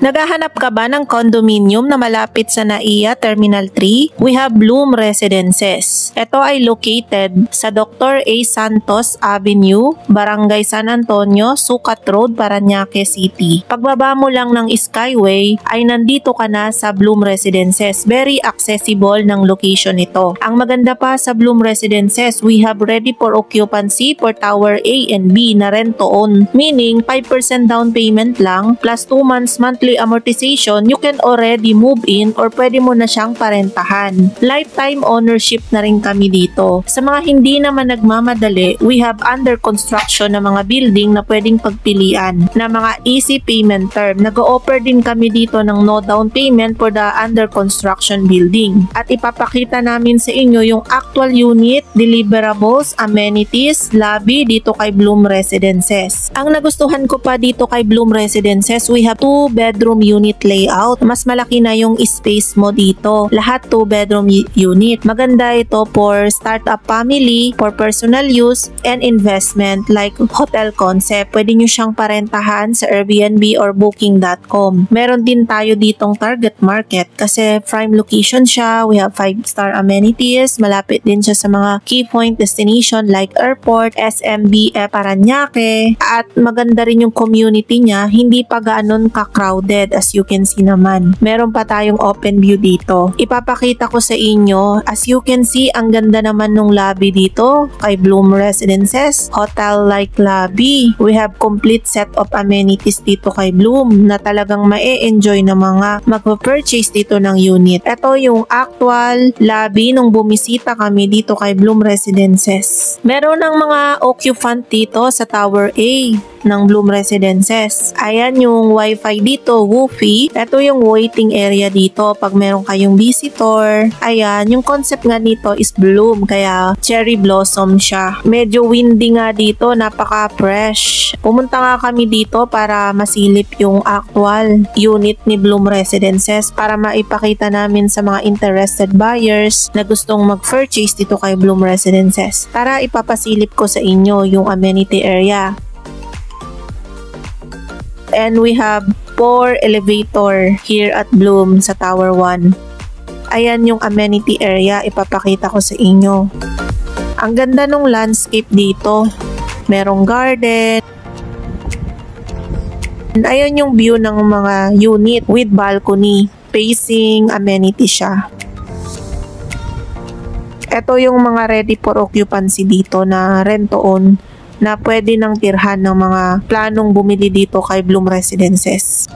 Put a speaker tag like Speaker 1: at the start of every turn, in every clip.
Speaker 1: Naghahanap ka ba ng condominium na malapit sa NAIA Terminal 3? We have Bloom Residences. Ito ay located sa Dr. A. Santos Avenue, Barangay San Antonio, Sucat Road, Parañaque City. Pagbaba mo lang ng Skyway ay nandito ka na sa Bloom Residences. Very accessible ng location ito. Ang maganda pa sa Bloom Residences, we have ready for occupancy for Tower A and B na rent to own. Meaning 5% down payment lang plus 2 months monthly amortization, you can already move in or pwede mo na siyang parentahan. Lifetime ownership na rin kami dito. Sa mga hindi naman nagmamadali, we have under construction na mga building na pwedeng pagpilian na mga easy payment term. Nag-o-offer din kami dito ng no down payment for the under construction building. At ipapakita namin sa inyo yung actual unit, deliverables, amenities, lobby dito kay Bloom Residences. Ang nagustuhan ko pa dito kay Bloom Residences, we have 2 bedroom unit layout. Mas malaki na yung space mo dito. Lahat 2 bedroom unit. Maganda ito for startup family, for personal use, and investment like hotel concept. Pwede nyo siyang parentahan sa Airbnb or Booking.com. Meron din tayo ditong target market kasi prime location siya. We have 5-star amenities. Malapit din siya sa mga key point destination like airport, SMBF, Parañaque. At maganda rin yung community niya. Hindi pa ganoon ka-crowded as you can see naman. Meron pa tayong open view dito. Ipapakita ko sa inyo. As you can see, ang ganda naman nung lobby dito kay Bloom Residences. Hotel-like lobby. We have complete set of amenities dito kay Bloom na talagang ma-enjoy na mga magpa-purchase dito ng unit. Ito yung actual lobby nung bumisita kami dito kay Bloom Residences. Meron ng mga occupant dito sa Tower A ng Bloom Residences. Ayan yung wifi dito, Woofy. Ito yung waiting area dito pag meron kayong visitor. Ayan, yung concept nga nito is Bloom, kaya cherry blossom siya. Medyo windy nga dito, napaka-fresh. Pumunta nga kami dito para masilip yung actual unit ni Bloom Residences para maipakita namin sa mga interested buyers na gustong mag-purchase dito kay Bloom Residences. Tara, ipapasilip ko sa inyo yung amenity area. And we have 4 elevator here at Bloom sa Tower 1. Ayan yung amenity area, ipapakita ko sa inyo. Ang ganda ng landscape dito. Merong garden. And ayan yung view ng mga unit with balcony. Facing amenity siya. Ito yung mga ready for occupancy dito na rent to own na pwede nang tirhan ng mga planong bumili dito kay Bloom Residences.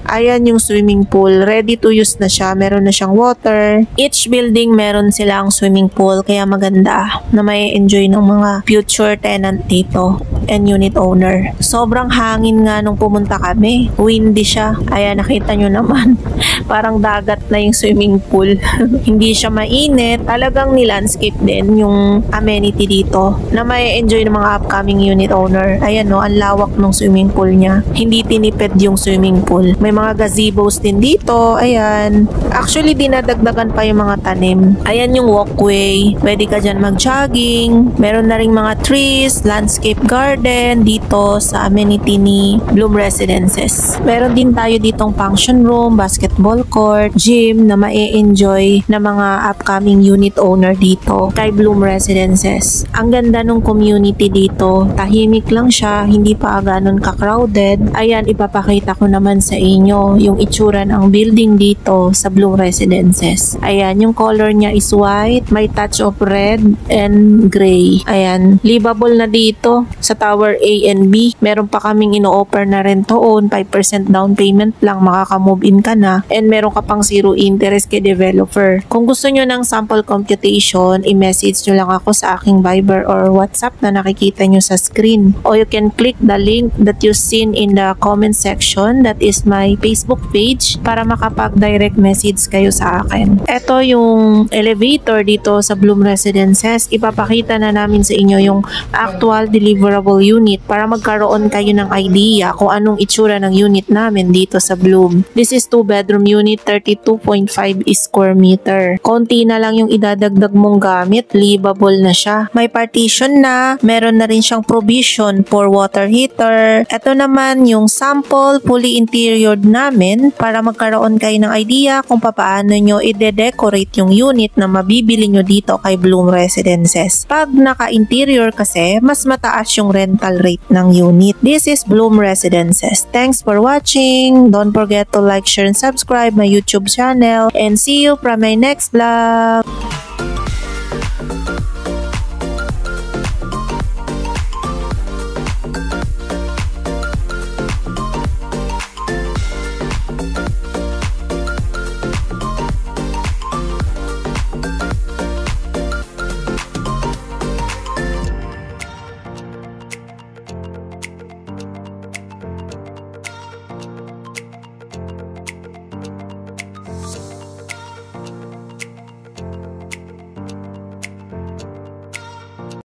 Speaker 1: Ayan yung swimming pool. Ready to use na siya. Meron na siyang water. Each building meron silang swimming pool kaya maganda na may enjoy ng mga future tenant dito and unit owner. Sobrang hangin nga nung pumunta kami. Windy siya. Ayan, nakita nyo naman. Parang dagat na yung swimming pool. Hindi siya mainit. Talagang ni-landscape din yung amenity dito na may enjoy ng mga upcoming unit owner. Ayan no, ang lawak ng swimming pool niya. Hindi tinipid yung swimming pool. May mga gazebos din dito. Ayan. Actually, dinadagdagan pa yung mga tanim. Ayan yung walkway. Pwede ka dyan mag-jogging. Meron na ring mga trees, landscape garden dito sa amenity ni Bloom Residences. Meron din tayo ditong function room, basketball court, gym na ma-enjoy na mga upcoming unit owner dito kay Bloom Residences. Ang ganda ng community dito. Tahimik lang siya. Hindi pa ganun ka-crowded. Ayan, ipapakita ko naman sa inyo yung itsura ng building dito sa Bloom Residences. Ayan, yung color niya is white, may touch of red and gray. Ayan, livable na dito sa Tower A and B. Meron pa kaming ino-offer na rent to own, 5% down payment lang, makaka-move in ka na, and meron ka pang zero interest kay developer. Kung gusto nyo ng sample computation, i-message nyo lang ako sa aking Viber or WhatsApp na nakikita nyo sa screen. Or you can click the link that you seen in the comment section. That is my Facebook page para makapag-direct message kayo sa akin. Ito yung elevator dito sa Bloom Residences. Ipapakita na namin sa inyo yung actual deliverable unit para magkaroon kayo ng idea kung anong itsura ng unit namin dito sa Bloom. This is 2-bedroom unit, 32.5 square meter. Konti na lang yung idadagdag mong gamit, livable na siya. May partition na, meron na rin siyang provision for water heater. Ito naman yung sample fully interiored namin para magkaroon kayo ng idea kung paano nyo i-decorate yung unit na mabibili nyo dito kay Bloom Residences. Pag naka-interior kasi, mas mataas yung rental rate ng unit. This is Bloom Residences. Thanks for watching. Don't forget to like, share, and subscribe my YouTube channel. And see you from my next vlog.